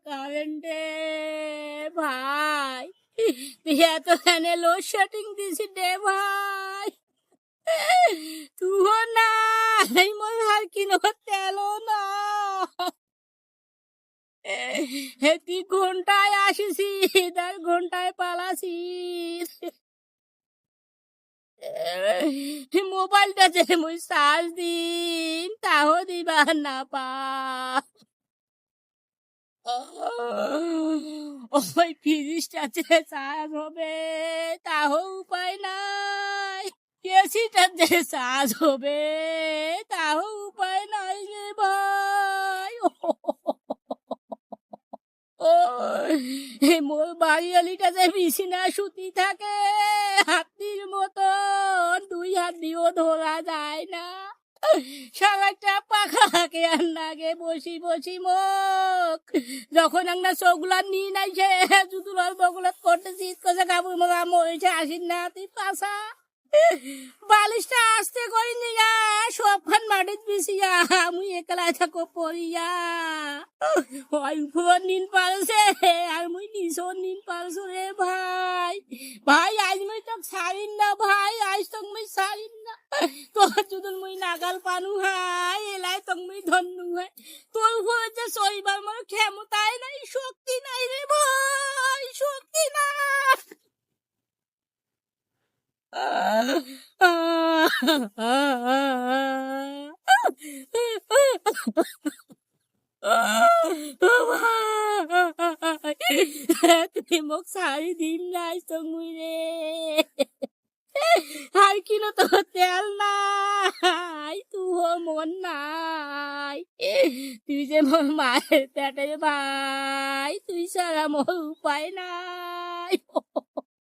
কারেন্টে ভাই তুই এত ফ্যানে লোডশেডিং দিছি রে ভাই তুইও না মোর আর কিনো তেলও না তুই ঘন্টায় আসিছি তার ঘন্টায় পালাছিস মোবাইলটা যে মুই চার্জ দিন তাও দিবার না পা ওই ফ্রিজটা যে চার্জ হবে তাও উপায় নাই এসিটা যে চার্জ হবে তাও উপায় নাই রে ভাই মোর বাড়িয়ালিটা যে বিছানা শুতি থাকে হাতির মতন দুই হাত দিয়েও ধরা যায় না সবাইটা পাখা কেয়ার লাগে বসি বসি মুখ যখন একটা চোখগুলা নিয়ে নাই সে জুতুলার বগুলাত করতে শীত করছে কাপড় মোগা মরেছে আসিন না তুই পাশা বালিশটা আসতে করি নিয়া সবখান মাটিত বিছিয়া আমি একলা থাকো পড়িয়া হয় উপর নিন পারছে আর মুই নিচও নিন পারছো রে ভাই ভাই আজ মুই তোক ছাড়িন না ভাই আজ তোক মুই ছাড়িন না তোর যদি মুই নাগাল পানু হাই এলাই তোক মুই ধন্য হয় তোর উপরে যে চলিবার মোর ক্ষমতাই নাই শক্তি নাই রে ভাই শক্তি নাই তুমি মোক সারি দিন নাই সঙ্গুই রে আর কিনো তো তেল নাই তুও মন নাই তুই যে মোর মায়ের পেটে ভাই তুই ছাড়া মোর উপায় নাই